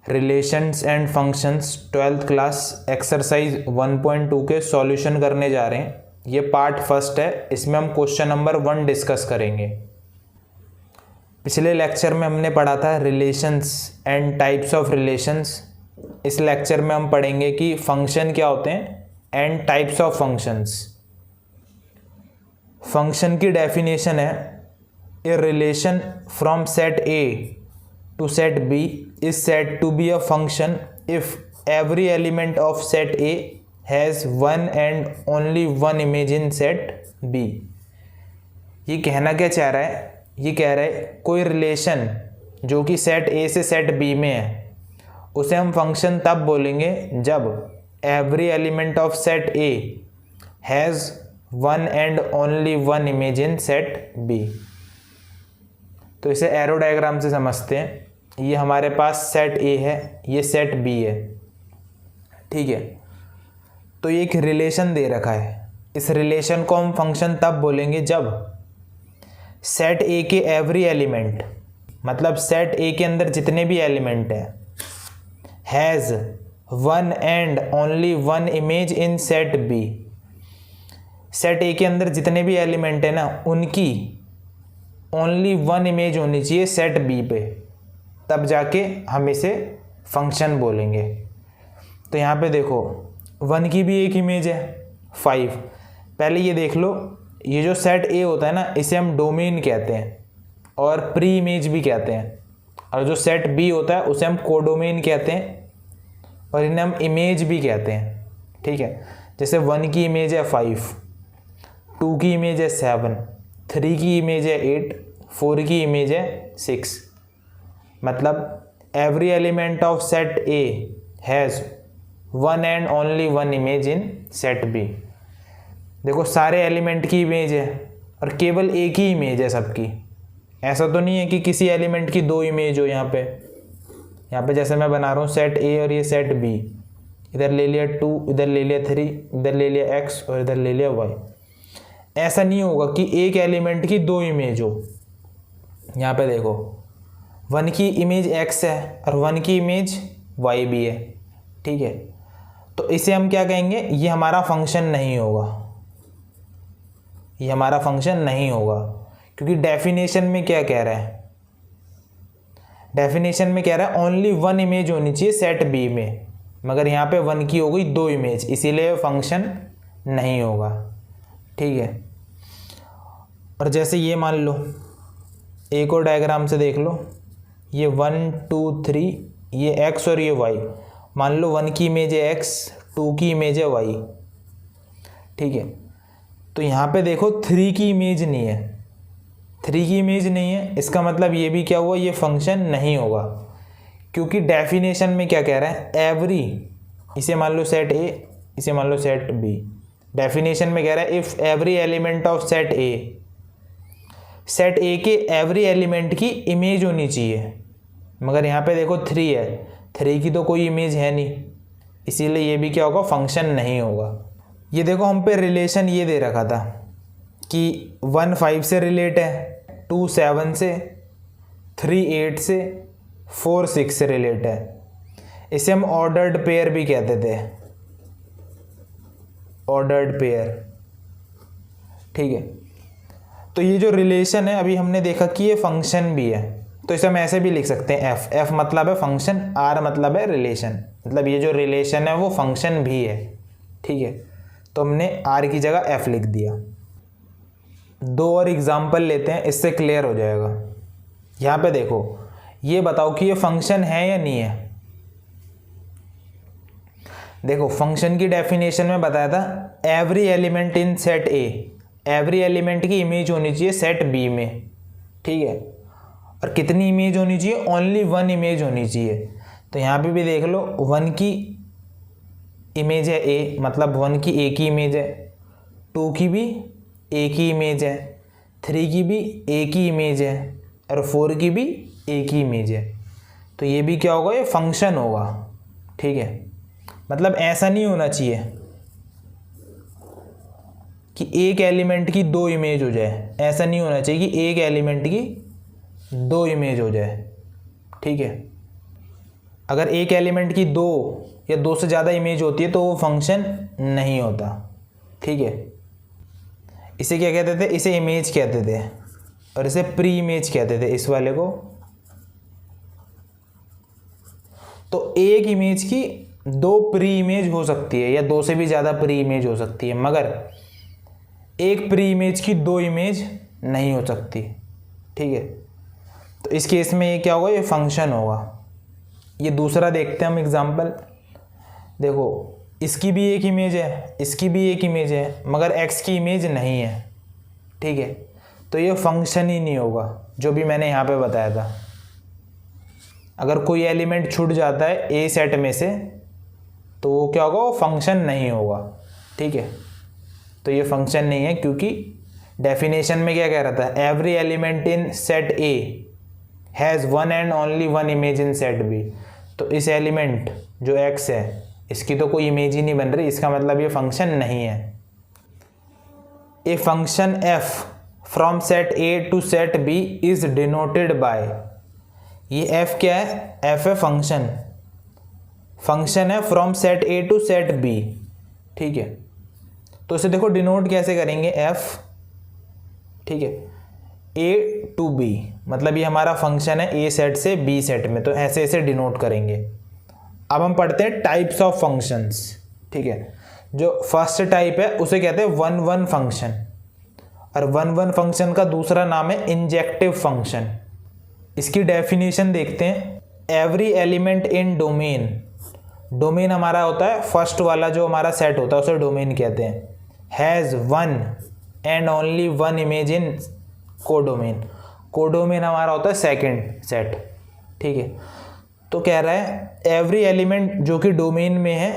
Relations and functions 12th class exercise 1.2 के solution करने जा रहे हैं। ये पार्ट फर्स्ट है, इसमें हम क्वेश्चन नंबर 1 डिस्कस करेंगे। पिछले लेक्चर में हमने पढ़ा था relations and types of relations. इस लेक्चर में हम पढ़ेंगे कि फंक्शन क्या होते हैं and types of functions. Function की डेफिनेशन है a relation from set A to set B is said to be a function if every element of set A has one and only one image in set B। ये कहना क्या चाह रहा है? ये कह रहा है कोई रिलेशन जो कि सेट A से सेट B में है उसे हम फंक्शन तब बोलेंगे जब every element of set A has one and only one image in set B। तो इसे एरो डायग्राम से समझते हैं। ये हमारे पास सेट ए है, ये सेट बी है, ठीक है। तो ये एक रिलेशन दे रखा है। इस रिलेशन को हम फंक्शन तब बोलेंगे जब सेट ए के एवरी एलिमेंट, मतलब सेट ए के अंदर जितने भी एलिमेंट हैं, has one and only one image in set B. Set A के अंदर जितने भी एलिमेंट हैं ना, उनकी ओनली वन इमेज होनी चाहिए सेट बी पे, तब जाके हम इसे फंक्शन बोलेंगे। तो यहाँ पे देखो 1 की भी एक इमेज है 5। पहले ये देख लो, ये जो सेट ए होता है ना, इसे हम डोमेन कहते हैं और प्री इमेज भी कहते हैं, और जो सेट बी होता है उसे हम कोडोमेन कहते हैं और इन्हें हम इमेज भी कहते हैं, ठीक है। जैसे 1 की इमेज है 5, 2 की इमेज है 7, 3 की इमेज है 8, 4 की इमेज है 6। मतलब every element of set A has one and only one image in set B. देखो सारे एलिमेंट की इमेज है और केवल एक ही इमेज है सबकी। ऐसा तो नहीं है कि किसी एलिमेंट की 2 इमेज हो। यहाँ पे जैसे मैं बना रहा हूँ सेट ए और ये सेट बी, इधर ले लिया 2, इधर ले लिया 3, इधर ले लिया x और इधर ले लिया y। ऐसा नहीं होगा कि एक एलिमेंट की 2 इमेज हो। यहाँ पे देखो 1 की इमेज x है और 1 की इमेज y भी है, ठीक है। तो इसे हम क्या कहेंगे? ये हमारा फंक्शन नहीं होगा, ये हमारा फंक्शन नहीं होगा। क्योंकि डेफिनेशन में क्या कह रहा है? डेफिनेशन में कह रहा है ओनली वन इमेज होनी चाहिए सेट बी में, मगर यहाँ पे 1 की हो गई 2 इमेज, इसीलिए फंक्शन नहीं होगा, ठीक है। और जैसे ये मान लो, एक और डायग्राम से देख लो, ये 1 2 3, ये x और ये y। मान लो 1 की इमेज है x, 2 की इमेज है y, ठीक है। तो यहाँ पे देखो 3 की इमेज नहीं है, 3 की इमेज नहीं है, इसका मतलब ये भी क्या हुआ? ये फंक्शन नहीं होगा। क्योंकि डेफिनेशन में क्या कह रहा है? एवरी, इसे मान लो सेट a, इसे मान लो सेट b। डेफिनेशन में कह रहा है if every element of set a, set A के एवरी एलिमेंट की इमेज होनी चाहिए, मगर यहाँ पे देखो 3 है, 3 की तो कोई इमेज है नहीं, इसीलिए ये भी क्या होगा? फंक्शन नहीं होगा। ये देखो हम पे रिलेशन ये दे रखा था कि 1 5 से रिलेट है, 2 7 से, 3 8 से, 4 6 से रिलेट है। इसे हम ऑर्डर्ड पेयर भी कहते थे, ऑर्डर्ड पेयर, ठीक है। तो ये जो रिलेशन है अभी हमने देखा कि ये फंक्शन भी है, तो इसे हम ऐसे भी लिख सकते हैं f मतलब है फंक्शन, r मतलब है रिलेशन, मतलब ये जो रिलेशन है वो फंक्शन भी है, ठीक है। तो हमने r की जगह f लिख दिया। 2 और एग्जाम्पल लेते हैं, इससे क्लियर हो जाएगा। यहाँ पे देखो, ये बताओ कि ये फंक्शन है या नहीं है। देखो फंक्शन की डेफिनेशन में बताया था every element in set A, every element की इमेज होनी चाहिए सेट बी में, ठीक है। और कितनी इमेज होनी चाहिए? ओनली 1 इमेज होनी चाहिए। तो यहाँ पे भी देख लो 1 की इमेज है ए, मतलब 1 की एक ही इमेज है, 2 की भी एक ही इमेज है, 3 की भी एक ही इमेज है और 4 की भी एक ही इमेज है। तो ये भी क्या होगा? ये फंक्शन होगा, ठीक है। मतलब ऐसा नहीं होना चाहिए कि एक एलिमेंट की 2 इमेज हो जाए, ऐसा नहीं होना चाहिए कि एक एलिमेंट की 2 इमेज हो जाए, ठीक है। अगर एक एलिमेंट की दो या दो से ज़्यादा इमेज होती है तो वो फंक्शन नहीं होता। ठीक है, इसे क्या कहते थे, इसे इमेज कहते थे और इसे प्री इमेज कहते थे, इस वाले को। तो एक इमेज की दो प्री इमेज हो सकती है या दो से भी ज़्यादा प्री इमेज हो सकती है, मगर एक प्री इमेज की दो इमेज नहीं हो सकती। ठीक है, तो इस केस में ये क्या होगा, ये फंक्शन होगा। ये दूसरा देखते हैं हम एग्जांपल। देखो, इसकी भी एक इमेज है, इसकी भी एक इमेज है, मगर x की इमेज नहीं है। ठीक है, तो ये फंक्शन ही नहीं होगा, जो भी मैंने यहाँ पे बताया था। अगर कोई एलिमेंट छूट जाता है ए सेट में से तो वो क्या होगा, वो फंक्शन नहीं होगा। ठीक है, तो ये फंक्शन नहीं है, क्योंकि डेफिनेशन में क्या कह रहा था, every element in set A has one and only one image in set B. तो इस एलिमेंट जो x है, इसकी तो कोई इमेज ही नहीं बन रही, इसका मतलब ये फंक्शन नहीं है। A function f from set a to set b is denoted by, ये f क्या है, f है फंक्शन, फंक्शन है from set a to set b। ठीक है, तो इसे देखो डिनोट कैसे करेंगे, f। ठीक है, a टू b, मतलब ये हमारा फंक्शन है a सेट से b सेट में, तो ऐसे ऐसे डिनोट करेंगे। अब हम पढ़ते हैं टाइप्स ऑफ फंक्शंस। ठीक है, जो फर्स्ट टाइप है उसे कहते हैं वन वन फंक्शन, और वन वन फंक्शन का दूसरा नाम है इंजेक्टिव फंक्शन। इसकी डेफिनेशन देखते हैं। एवरी एलिमेंट इन डोमेन, डोमेन हमारा होता है फर्स्ट वाला जो हमारा सेट होता है उसे डोमेन कहते हैं, has one and only one image in codomain, codomain हमारा होता है सेकंड सेट। ठीक है, तो कह रहा है एवरी एलिमेंट जो कि डोमेन में है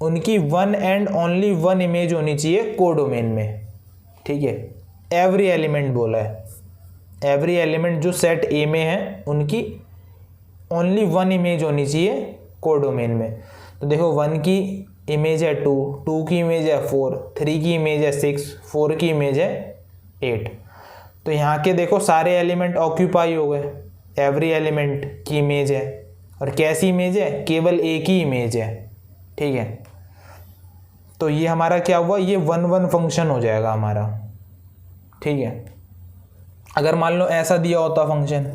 उनकी one and only one image होनी चाहिए कोडोमेन में। ठीक है, एवरी एलिमेंट बोला है, एवरी एलिमेंट जो सेट ए में है उनकी ओनली वन इमेज होनी चाहिए कोडोमेन में। तो देखो, वन की इमेज है टू, टू की इमेज है फोर, थ्री की इमेज है सिक्स, फोर की इमेज है एट। तो यहाँ के देखो सारे एलिमेंट ऑक्यूपाई हो गए, एवरी एलिमेंट की इमेज है, और कैसी इमेज है, केवल एक ही इमेज है। ठीक है, तो ये हमारा क्या हुआ, ये वन वन फंक्शन हो जाएगा हमारा। ठीक है, अगर मान लो ऐसा दिया होता फंक्शन,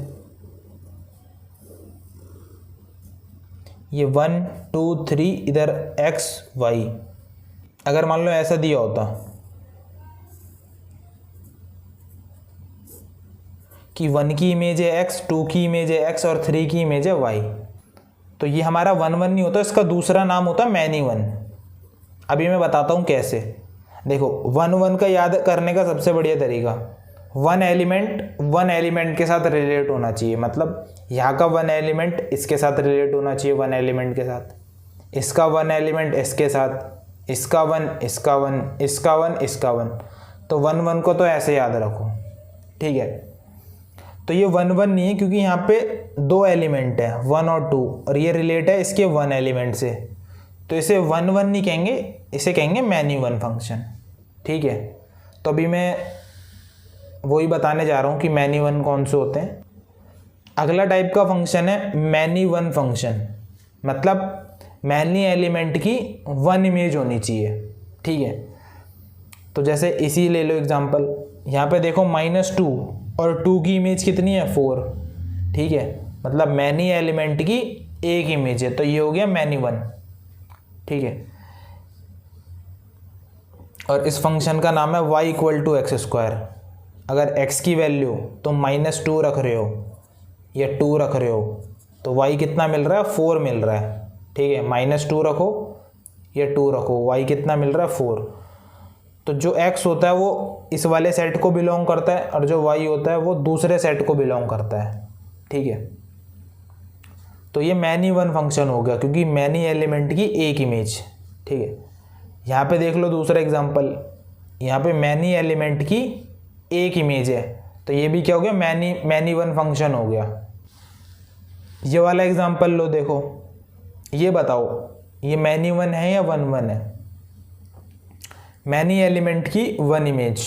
ये 1 2 3 इधर x y, अगर मान लो ऐसा दिया होता कि 1 की इमेज है x, 2 की इमेज है x और 3 की इमेज है y, तो ये हमारा वन वन नहीं होता, इसका दूसरा नाम होता मैनी वन। अभी मैं बताता हूँ कैसे। देखो, वन वन का याद करने का सबसे बढ़िया तरीका, वन एलिमेंट के साथ रिलेट होना चाहिए, मतलब यहाँ का वन एलिमेंट इसके साथ रिलेट होना चाहिए, वन एलिमेंट के साथ, इसका वन एलिमेंट इसके साथ, इसका वन, इसका वन, इसका वन, इसका वन। तो वन वन को तो ऐसे याद रखो। ठीक है, तो ये वन वन नहीं है क्योंकि यहाँ पे दो एलिमेंट है, वन और टू, और ये रिलेट है इसके वन एलिमेंट से, तो इसे वन वन नहीं कहेंगे, इसे कहेंगे मैनी वन फंक्शन। ठीक है, तो अभी मैं वही बताने जा रहा हूँ कि मैनी वन कौन से होते हैं। अगला टाइप का फंक्शन है मैनी वन फंक्शन, मतलब मैनी एलिमेंट की वन इमेज होनी चाहिए। ठीक है, तो जैसे इसी ले लो एग्जांपल, यहाँ पे देखो -2 और 2 की इमेज कितनी है 4। ठीक है, मतलब मैनी एलिमेंट की एक इमेज है, तो ये हो गया मैनी वन। ठीक है, और इस फंक्शन का नाम है y = x²। अगर x की वैल्यू तो -2 रख रहे हो या 2 रख रहे हो तो y कितना मिल रहा है, 4 मिल रहा है। ठीक है, -2 रखो या 2 रखो, y कितना मिल रहा है, 4। तो जो x होता है वो इस वाले सेट को बिलोंग करता है और जो y होता है वो दूसरे सेट को बिलोंग करता है। ठीक है, तो ये मैनी वन फंक्शन हो गया क्योंकि मैनी एलिमेंट की एक इमेज। ठीक है, यहाँ पे देख लो दूसरा एग्जांपल, यहाँ पे मैनी एलिमेंट की एक इमेज है, तो ये भी क्या हो गया, मैनी वन फंक्शन हो गया। ये वाला एग्जांपल लो, देखो ये बताओ ये मैनी वन है या वन वन है। मैनी एलिमेंट की वन इमेज।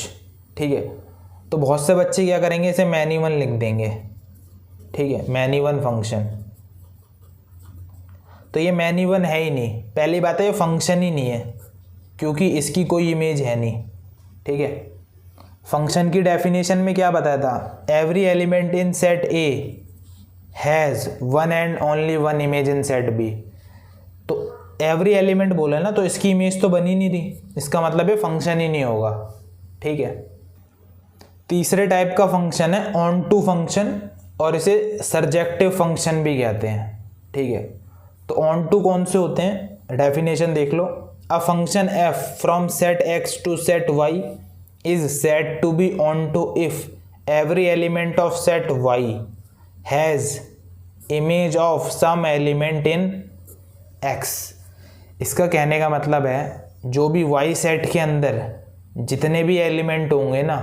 ठीक है, तो बहुत से बच्चे क्या करेंगे, इसे मैनी वन लिख देंगे। ठीक है, मैनी वन फंक्शन। तो ये मैनी वन है ही नहीं। पहली बात है ये फंक्शन ही नहीं है क्योंकि इसकी कोई इमेज है नहीं। ठीक है, फंक्शन की डेफिनेशन में क्या बताया था, every element in set A has one and only one image in set B. तो एवरी एलिमेंट बोले ना, तो इसकी इमेज तो बनी नहीं रही, इसका मतलब ये फंक्शन ही नहीं होगा। ठीक है, तीसरे टाइप का फंक्शन है ऑन टू फंक्शन, और इसे सरजेक्टिव फंक्शन भी कहते हैं। ठीक है, तो ऑन टू कौन से होते हैं, डेफिनेशन देख लो। A function f from set X to set Y is said to be onto if every element of set Y has image of some element in X. इसका कहने का मतलब है जो भी वाई सेट के अंदर जितने भी एलिमेंट होंगे ना,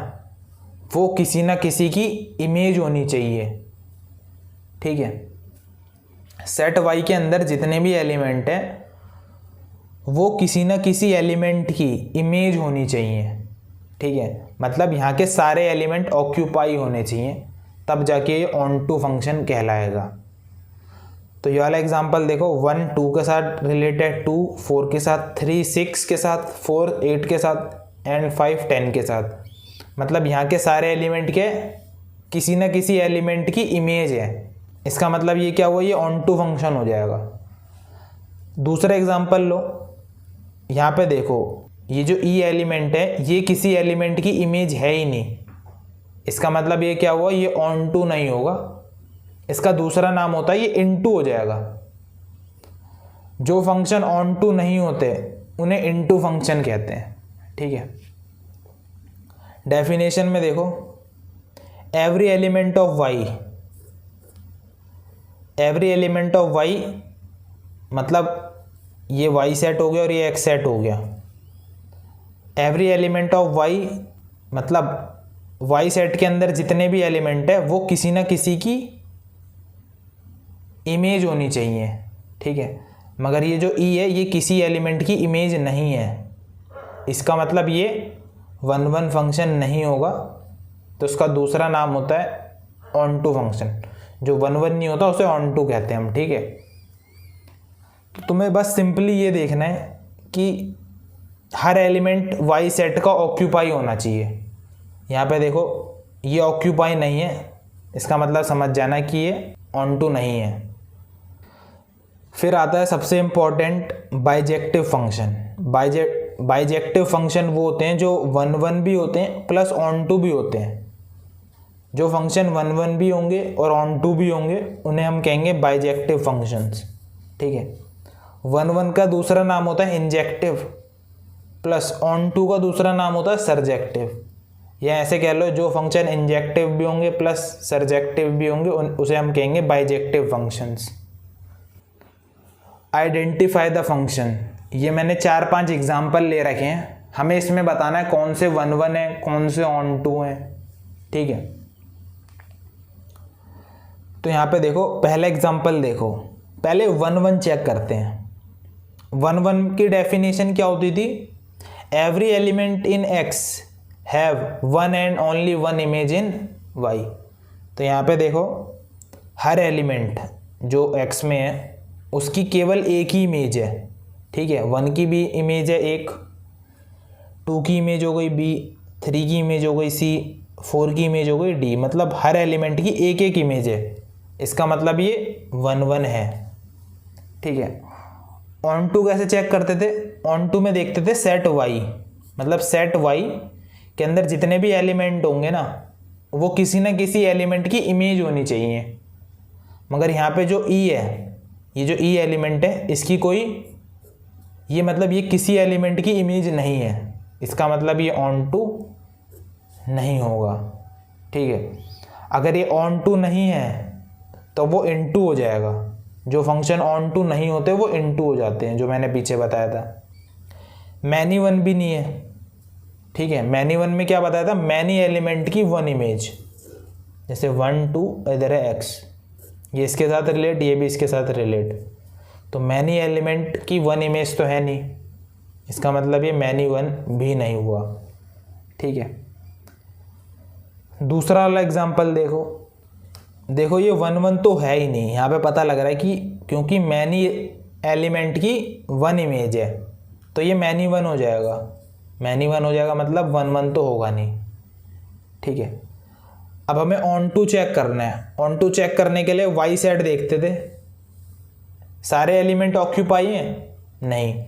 वो किसी ना किसी की इमेज होनी चाहिए। ठीक है, सेट वाई के अंदर जितने भी एलिमेंट हैं वो किसी ना किसी एलिमेंट की इमेज होनी चाहिए। ठीक है, मतलब यहाँ के सारे एलिमेंट ऑक्यूपाई होने चाहिए, तब जाके ये ऑन टू फंक्शन कहलाएगा। तो ये वाला एग्जांपल देखो, 1 2 के साथ रिलेटेड, 2 4 के साथ, 3 6 के साथ, 4 8 के साथ एंड 5 10 के साथ। मतलब यहाँ के सारे एलिमेंट के किसी ना किसी एलिमेंट की इमेज है। इसका मतलब ये क्या हुआ, ये ऑन टू फंक्शन हो जाएगा। दूसरा एग्जांपल लो, यहाँ पे देखो ये जो ई एलिमेंट है ये किसी एलिमेंट की इमेज है ही नहीं। इसका मतलब ये क्या हुआ, ये ऑन टू नहीं होगा। इसका दूसरा नाम होता है ये इनटू हो जाएगा। जो फंक्शन ऑन टू नहीं होते उन्हें इनटू फंक्शन कहते हैं। ठीक है, डेफिनेशन में देखो, every element of Y, every element of Y मतलब ये वाई सेट हो गया और ये एक्स सेट हो गया। एवरी एलिमेंट ऑफ वाई मतलब वाई सेट के अंदर जितने भी एलिमेंट है वो किसी ना किसी की इमेज होनी चाहिए। ठीक है, मगर ये जो ई है ये किसी एलिमेंट की इमेज नहीं है। इसका मतलब ये 1 1 फंक्शन नहीं होगा, तो उसका दूसरा नाम होता है ऑन टू फंक्शन। जो 1 1 नहीं होता उसे ऑन टू कहते हैं हम। ठीक है, तो तुम्हें बस सिंपली ये देखना है कि हर एलिमेंट वाई सेट का ऑक्यूपाई होना चाहिए। यहाँ पे देखो ये ऑक्यूपाई नहीं है, इसका मतलब समझ जाना कि ये ऑन टू नहीं है। फिर आता है सबसे important bijective function. Bijective function वो होते हैं जो 1 1 भी होते हैं प्लस ऑन टू भी होते हैं। जो फंक्शन 1 1 भी होंगे और ऑन टू भी होंगे उन्हें हम कहेंगे बाइजेक्टिव फंक्शंस। ठीक है, 1 1 का दूसरा नाम होता है इंजेक्टिव प्लस ऑन टू का दूसरा नाम होता है सरजेक्टिव। या ऐसे कह लो, जो फंक्शन इंजेक्टिव भी होंगे प्लस सरजेक्टिव भी होंगे उसे हम कहेंगे bijective functions. Identify the function, ये मैंने 4-5 एग्जाम्पल ले रखे हैं। हमें इसमें बताना है कौन से 1 1 है, कौन से ऑन टू हैं। ठीक है, तो यहाँ पे देखो पहला एग्जाम्पल देखो, पहले 1 1 चेक करते हैं। 1 1 की डेफिनेशन क्या होती थी, every element in X have one and only one image in Y. तो यहाँ पे देखो हर एलिमेंट जो एक्स में है उसकी केवल एक ही इमेज है। ठीक है, 1 की भी इमेज है एक, 2 की इमेज हो गई बी, 3 की इमेज हो गई सी, 4 की इमेज हो गई डी। मतलब हर एलिमेंट की एक एक इमेज है। इसका मतलब ये 1 1 है। ठीक है, ऑन टू कैसे चेक करते थे, ऑन टू में देखते थे सेट वाई, मतलब सेट वाई के अंदर जितने भी एलिमेंट होंगे ना वो किसी ना किसी एलिमेंट की इमेज होनी चाहिए। मगर यहाँ पे जो ई है, ये जो ई एलिमेंट है इसकी कोई, ये मतलब ये किसी एलिमेंट की इमेज नहीं है। इसका मतलब ये ऑन टू नहीं होगा। ठीक है, अगर ये ऑन टू नहीं है तो वो इनटू हो जाएगा। जो फंक्शन ऑन टू नहीं होते वो इनटू हो जाते हैं, जो मैंने पीछे बताया था। मैनी वन भी नहीं है। ठीक है, मैनी वन में क्या बताया था, मैनी एलिमेंट की 1 इमेज, जैसे 1 2 इधर है एक्स, ये इसके साथ रिलेट, ये भी इसके साथ रिलेट। तो मैनी एलिमेंट की 1 इमेज तो है नहीं, इसका मतलब ये मैनी वन भी नहीं हुआ। ठीक है, दूसरा वाला एग्जांपल देखो ये 1 1 तो है ही नहीं। यहाँ पे पता लग रहा है कि क्योंकि मैनी एलिमेंट की वन इमेज है तो ये मैनी वन हो जाएगा। मैनी वन हो जाएगा मतलब वन वन तो होगा नहीं, ठीक है। अब हमें ऑन टू चेक करना है। ऑन टू चेक करने के लिए वाई सेट देखते थे, सारे एलिमेंट ऑक्यूपाई हैं, नहीं,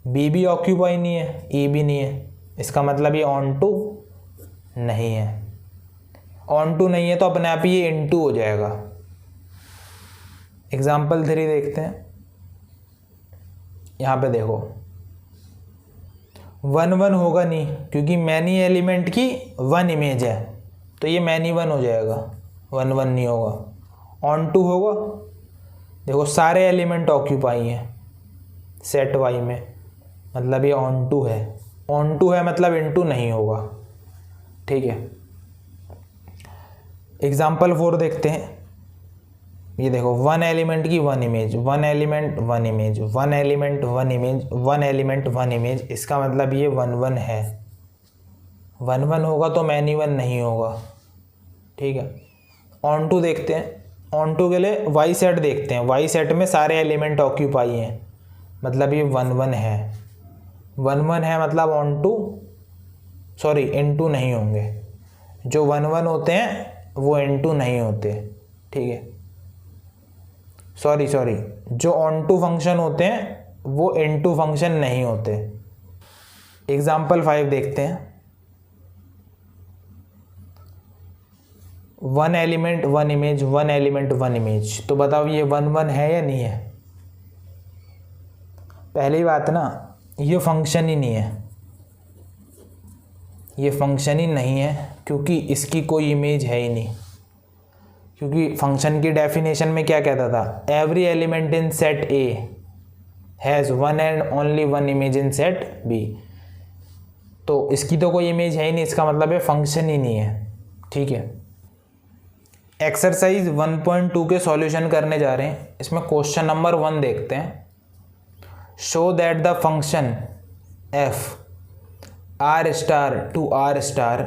बी भी ऑक्यूपाई नहीं है, ई भी नहीं है, इसका मतलब ये ऑन टू नहीं है। ऑन टू नहीं है तो अपने आप ही ये इन टू हो जाएगा। एग्जाम्पल 3 देखते हैं। यहाँ पे देखो वन वन होगा नहीं क्योंकि मैनी एलिमेंट की वन इमेज है तो ये मैनी वन हो जाएगा, वन वन नहीं होगा। ऑन टू होगा, देखो सारे एलिमेंट ऑक्यूपाई हैं सेट वाई में, मतलब ये ऑन टू है। ऑन टू है मतलब इन टू नहीं होगा, ठीक है। एग्जाम्पल 4 देखते हैं। ये देखो वन एलिमेंट की one image, one element one image, one element one image, one element one image, इसका मतलब ये वन वन है। वन वन होगा तो मैनी वन नहीं होगा, ठीक है। ऑन टू देखते हैं। ऑन टू के लिए वाई सेट देखते हैं। वाई सेट में सारे एलिमेंट ऑक्यूपाई हैं, मतलब ये वन वन है। वन वन है मतलब onto sorry into नहीं होंगे। जो वन वन होते हैं वो इन टू नहीं होते, ठीक है। सॉरी जो ऑन टू फंक्शन होते हैं वो इन टू फंक्शन नहीं होते। एग्जाम्पल 5 देखते हैं। One element one image, one element one image, तो बताओ ये वन वन है या नहीं है? पहली बात ना, ये फंक्शन ही नहीं है, ये फंक्शन ही नहीं है क्योंकि इसकी कोई इमेज है ही नहीं। क्योंकि फंक्शन की डेफिनेशन में क्या कहता था? Every element in set A has one and only one image in set B. तो इसकी तो कोई इमेज है ही नहीं, इसका मतलब ये फंक्शन ही नहीं है, ठीक है। एक्सरसाइज 1.2 के सॉल्यूशन करने जा रहे हैं। इसमें क्वेश्चन नंबर 1 देखते हैं। Show that the function F R star to R star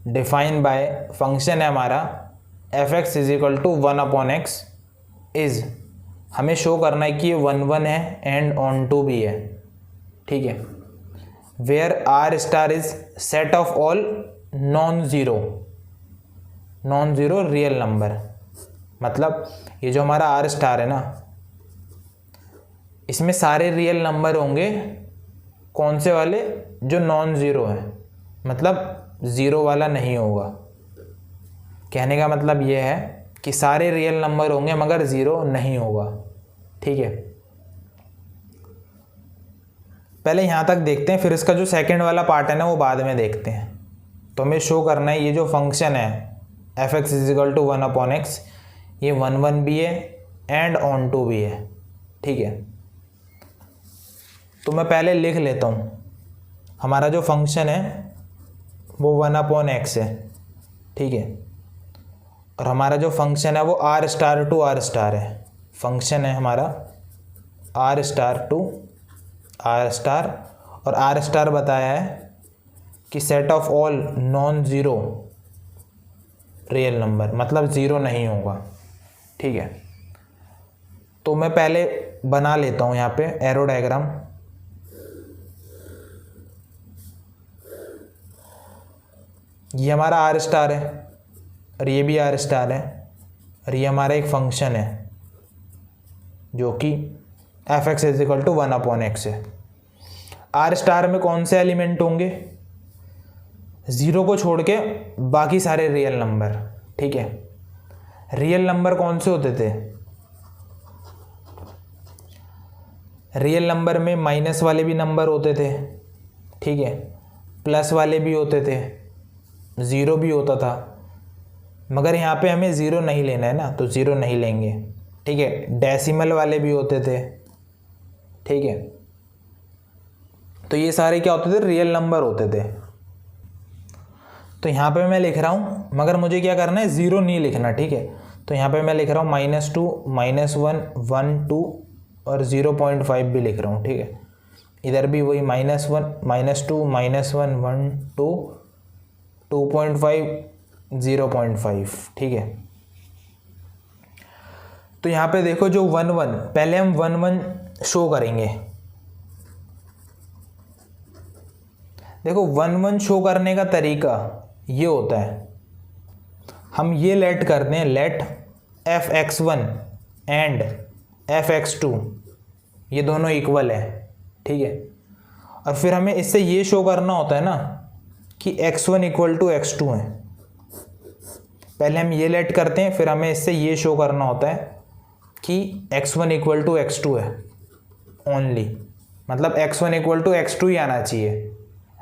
define by, function है हमारा F X is equal to 1/x is, हमें शो करना है कि ये 1 1 है एंड ऑन टू भी है, ठीक है। Where R star is set of all non zero real number, मतलब ये जो हमारा आर स्टार है ना, इसमें सारे रियल नंबर होंगे। कौन से वाले? जो नॉन ज़ीरो है, मतलब ज़ीरो वाला नहीं होगा। कहने का मतलब ये है कि सारे रियल नंबर होंगे मगर ज़ीरो नहीं होगा, ठीक है। पहले यहाँ तक देखते हैं, फिर इसका जो सेकंड वाला पार्ट है ना वो बाद में देखते हैं। तो हमें शो करना है ये जो फंक्शन है F X is equal to 1/x, ये 1 1 भी है एंड ऑन टू भी है, ठीक है। तो मैं पहले लिख लेता हूँ, हमारा जो फंक्शन है वो 1/x है, ठीक है। और हमारा जो फंक्शन है वो R star to R star है। फंक्शन है हमारा R star to R star, और आर स्टार बताया है कि set of all non zero real number, मतलब ज़ीरो नहीं होगा, ठीक है। तो मैं पहले बना लेता हूँ यहाँ पे एरो डायग्राम। ये हमारा आर स्टार है और ये भी आर स्टार है, और ये हमारा एक फंक्शन है जो कि F X is equal to 1/x है। आर स्टार में कौन से एलिमेंट होंगे? ज़ीरो को छोड़ के बाकी सारे रियल नंबर, ठीक है। रियल नंबर कौन से होते थे? रियल नंबर में माइनस वाले भी नंबर होते थे, ठीक है, प्लस वाले भी होते थे, ज़ीरो भी होता था। मगर यहाँ पे हमें ज़ीरो नहीं लेना है ना, तो ज़ीरो नहीं लेंगे, ठीक है। डेसिमल वाले भी होते थे, ठीक है। तो ये सारे क्या होते थे? रियल नंबर होते थे। तो यहाँ पे मैं लिख रहा हूँ, मगर मुझे क्या करना है? ज़ीरो नहीं लिखना, ठीक है। तो यहाँ पे मैं लिख रहा हूँ -2 -1 1 2 और 0.5 भी लिख रहा हूँ, ठीक है। इधर भी वही -1 -2 -1 1 2 2.5 0.5, ठीक है। तो यहाँ पे देखो जो 1 1, पहले हम 1 1 शो करेंगे। देखो 1 1 शो करने का तरीका ये होता है, हम ये लेट करते हैं, लेट f(x1) एंड f(x2) ये दोनों इक्वल है, ठीक है। और फिर हमें इससे ये शो करना होता है ना कि x1 इक्वल टू x2 है। पहले हम ये लेट करते हैं, फिर हमें इससे ये शो करना होता है कि x1 इक्वल टू x2 है ओनली, मतलब x1 इक्वल टू x2 ही आना चाहिए।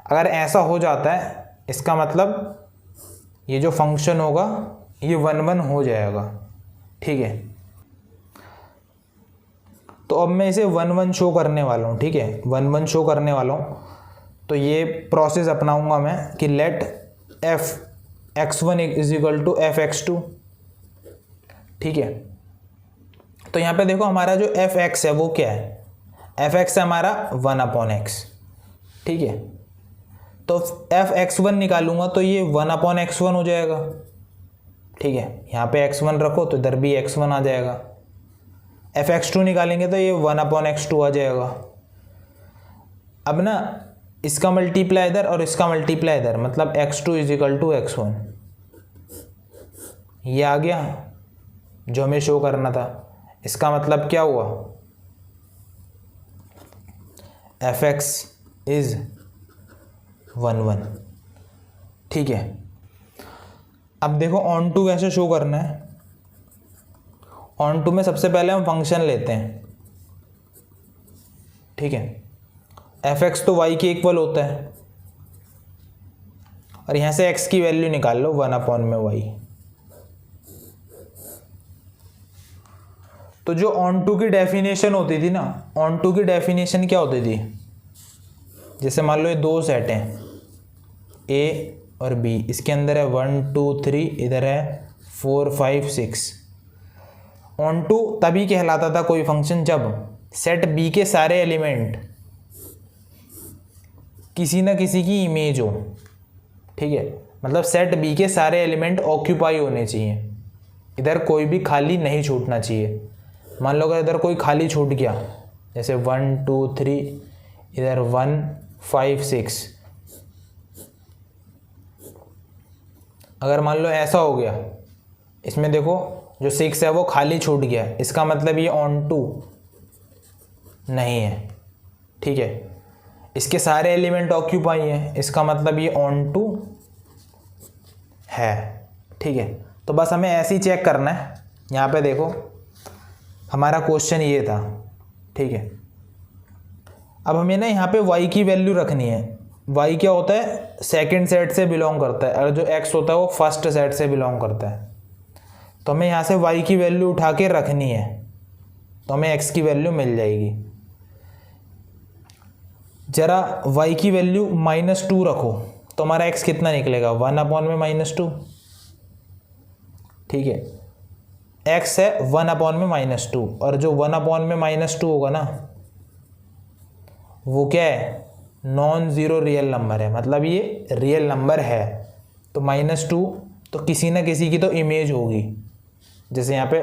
अगर ऐसा हो जाता है इसका मतलब ये जो फंक्शन होगा ये 1 1 हो जाएगा, ठीक है। तो अब मैं इसे 1 1 शो करने वाला हूँ, ठीक है, 1 1 शो करने वाला हूँ। तो ये प्रोसेस अपनाऊंगा मैं कि late f(x1) is equal to f(x2), ठीक है। तो यहाँ पे देखो हमारा जो f(x) है वो क्या है, f(x) है हमारा 1/x, ठीक है। तो f(x1) निकालूंगा तो ये 1/x1 हो जाएगा, ठीक है। यहाँ पे x1 रखो तो इधर भी x1 आ जाएगा। f(x2) निकालेंगे तो ये 1/x2 आ जाएगा। अब ना इसका मल्टीप्लाई इधर और इसका मल्टीप्लाई इधर, मतलब x2 is equal to x1, ये आ गया जो हमें शो करना था। इसका मतलब क्या हुआ, f(x) इज 1 1, ठीक है। अब देखो ऑन टू कैसे शो करना है। ऑन टू में सबसे पहले हम फंक्शन लेते हैं, ठीक है। f(x) तो y के इक्वल होता है और यहां से x की वैल्यू निकाल लो 1/y। तो जो ऑन टू की डेफिनेशन होती थी ना, ऑन टू की डेफिनेशन क्या होती थी, जैसे मान लो ये दो सेट हैं A और B, इसके अंदर है 1 2 3, इधर है 4 5 6। ऑन टू तभी कहलाता था कोई फंक्शन जब सेट B के सारे एलिमेंट किसी ना किसी की इमेज हो, ठीक है। मतलब सेट B के सारे एलिमेंट ऑक्यूपाई होने चाहिए, इधर कोई भी खाली नहीं छूटना चाहिए। मान लो अगर इधर कोई खाली छूट गया, जैसे 1 2 3, इधर 1 5 6, अगर मान लो ऐसा हो गया, इसमें देखो जो 6 है वो खाली छूट गया, इसका मतलब ये ऑन टू नहीं है, ठीक है। इसके सारे एलिमेंट ऑक्यूपाई हैं, इसका मतलब ये ऑन टू है, ठीक है। तो बस हमें ऐसे ही चेक करना है। यहाँ पे देखो हमारा क्वेश्चन ये था, ठीक है। अब हमें ना यहाँ पे y की वैल्यू रखनी है। y क्या होता है, सेकंड सेट से बिलोंग करता है, और जो x होता है वो फर्स्ट सेट से बिलोंग करता है। तो हमें यहाँ से y की वैल्यू उठा के रखनी है, तो हमें x की वैल्यू मिल जाएगी। जरा y की वैल्यू -2 रखो तो हमारा x कितना निकलेगा, 1/-2, ठीक है। x है 1/-2, और जो 1/-2 होगा ना वो क्या है, नॉन ज़ीरो रियल नंबर है, मतलब ये रियल नंबर है। तो -2 तो किसी ना किसी की तो इमेज होगी, जैसे यहाँ पे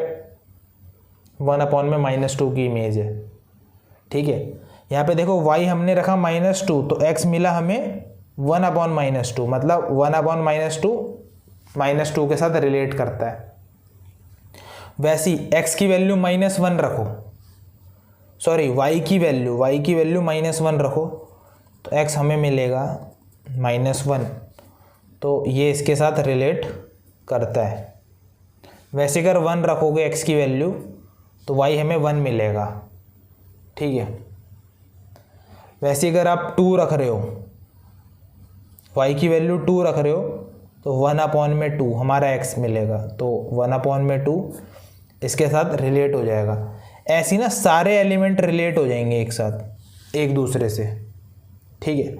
1/-2 की इमेज है, ठीक है। यहाँ पे देखो y हमने रखा -2, तो x मिला हमें 1/-2, मतलब 1/-2 -2 के साथ रिलेट करता है। वैसी x की वैल्यू -1 रखो, सॉरी y की वैल्यू -1 रखो तो x हमें मिलेगा -1, तो ये इसके साथ रिलेट करता है। वैसे अगर 1 रखोगे x की वैल्यू तो y हमें 1 मिलेगा, ठीक है। वैसे अगर आप 2 रख रहे हो, y की वैल्यू 2 रख रहे हो तो 1/2 हमारा x मिलेगा, तो 1/2 इसके साथ रिलेट हो जाएगा। ऐसी ना सारे एलिमेंट रिलेट हो जाएंगे एक साथ एक दूसरे से, ठीक है।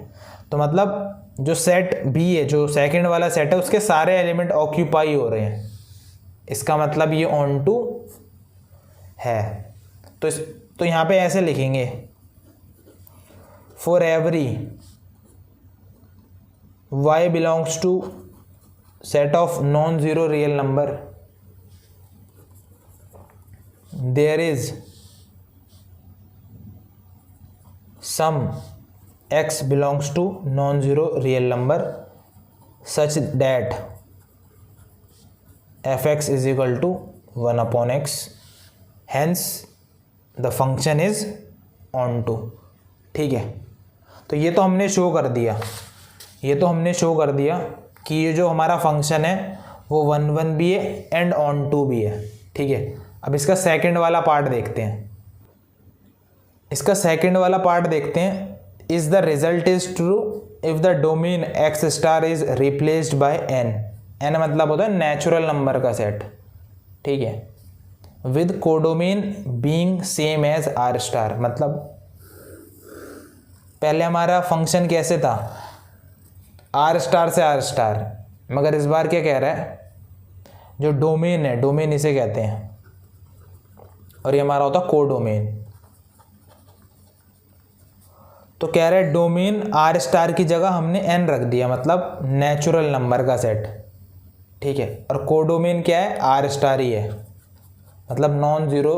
तो मतलब जो सेट B है, जो सेकंड वाला सेट है, उसके सारे एलिमेंट ऑक्यूपाई हो रहे हैं, इसका मतलब ये ऑन टू है। तो यहाँ पे ऐसे लिखेंगे, for every y belongs to set of non zero real number, there is some x belongs to non zero real number such that fx is equal to 1/x, hence the function is onto. ठीक है, तो ये तो हमने show कर दिया कि ये जो हमारा फंक्शन है वो 1 भी है एंड ऑन टू भी है। ठीक है, अब इसका सेकंड वाला पार्ट देखते हैं। Is the result is true if the domain X star is replaced by N मतलब होता है नेचुरल नंबर का सेट। ठीक है, with codomain being same as R star, मतलब पहले हमारा फंक्शन कैसे था, आर स्टार से आर स्टार, मगर इस बार क्या कह रहा है, जो डोमेन है, डोमेन इसे कहते हैं, और ये हमारा होता कोडोमेन। तो कह रहा है डोमेन आर स्टार की जगह हमने एन रख दिया, मतलब नेचुरल नंबर का सेट। ठीक है, और कोडोमेन क्या है, आर स्टार ही है, मतलब नॉन ज़ीरो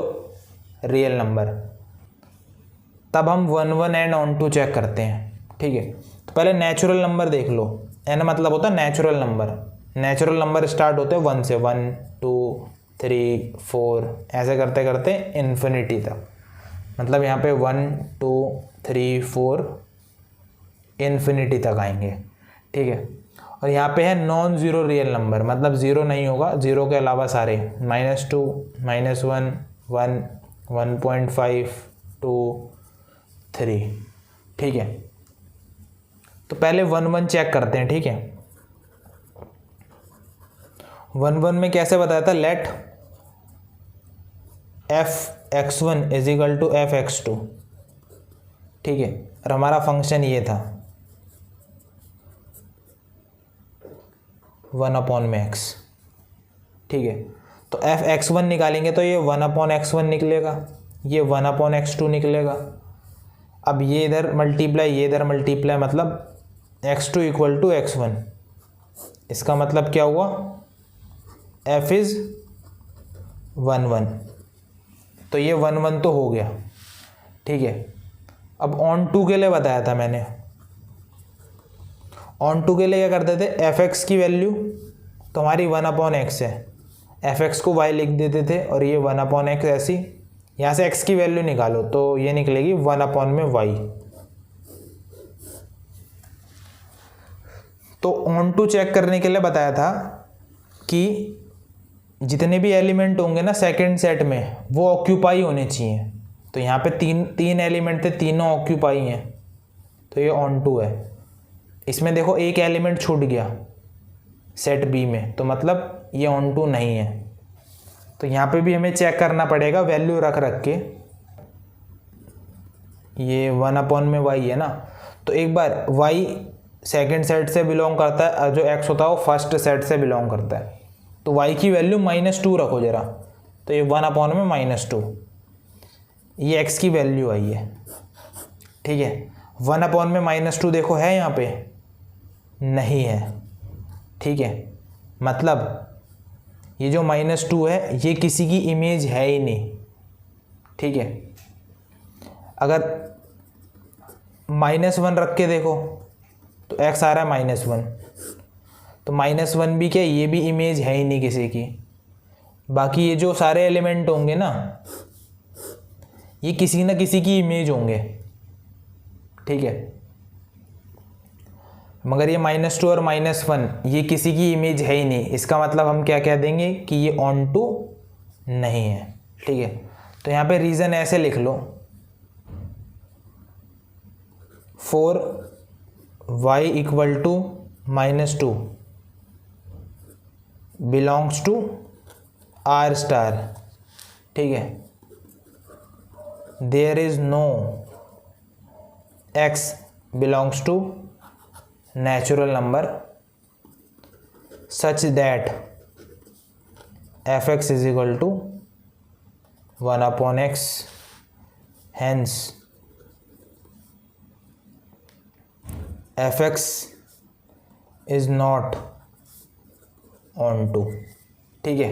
रियल नंबर। तब हम 1 एंड ऑन टू चेक करते हैं। ठीक है, तो पहले नेचुरल नंबर देख लो, एन मतलब होता है नेचुरल नंबर स्टार्ट होते हैं 1 से, 1 2 3 4 ऐसे करते करते इन्फिनिटी तक, मतलब यहाँ पे 1 2 3 4 इन्फिनिटी तक आएंगे। ठीक है, और यहाँ पे है नॉन ज़ीरो रियल नंबर, मतलब ज़ीरो नहीं होगा, ज़ीरो के अलावा सारे -2 -1 1 1.5 2 3। ठीक है, तो पहले 1 चेक करते हैं। ठीक है, 1 में कैसे बताया था, late f(x1) is equal to f(x2). ठीक है, और हमारा फंक्शन ये था 1/x। ठीक है, तो f(x1) निकालेंगे तो ये 1/x1 निकलेगा, ये 1/x2 निकलेगा। अब ये इधर मल्टीप्लाई, मतलब x2 इक्वल टू x1। इसका मतलब क्या हुआ, f इज़ 1 तो ये 1 तो हो गया। ठीक है, अब ऑन टू के लिए बताया था मैंने, ऑन टू के लिए क्या करते थे, fx की वैल्यू तो हमारी 1/x है, fx को y लिख देते थे, और ये 1/x ऐसी, यहाँ से x की वैल्यू निकालो तो ये निकलेगी 1/y। तो ऑन टू चेक करने के लिए बताया था कि जितने भी एलिमेंट होंगे ना सेकंड सेट में, वो ऑक्यूपाई होने चाहिए। तो यहाँ पे तीन एलिमेंट थे, तीनों ऑक्यूपाई हैं, तो ये ऑन टू है। इसमें देखो एक एलिमेंट छूट गया सेट बी में, तो मतलब ये ऑन टू नहीं है। तो यहाँ पे भी हमें चेक करना पड़ेगा वैल्यू रख के, ये 1/y है ना, तो एक बार y सेकंड सेट से बिलोंग करता है, जो x होता है वो फर्स्ट सेट से बिलोंग करता है, तो y की वैल्यू -2 रखो जरा, तो ये 1/-2, ये x की वैल्यू आई है। ठीक है, 1/-2 देखो है यहाँ पे, नहीं है। ठीक है, मतलब ये जो -2 है ये किसी की इमेज है ही नहीं। ठीक है, अगर -1 रख के देखो तो x आ रहा है -1, तो -1 भी क्या, ये भी इमेज है ही नहीं किसी की। बाकी ये जो सारे एलिमेंट होंगे ना, ये किसी ना किसी की इमेज होंगे। ठीक है, मगर ये -2 और -1 ये किसी की इमेज है ही नहीं, इसका मतलब हम क्या कह देंगे कि ये ऑन टू नहीं है। ठीक है, तो यहाँ पे रीज़न ऐसे लिख लो, for y equal to -2 belongs to R star. ठीक है, there is no x belongs to natural number such that fx is equal to 1/x, hence fx is not on to। ठीक है,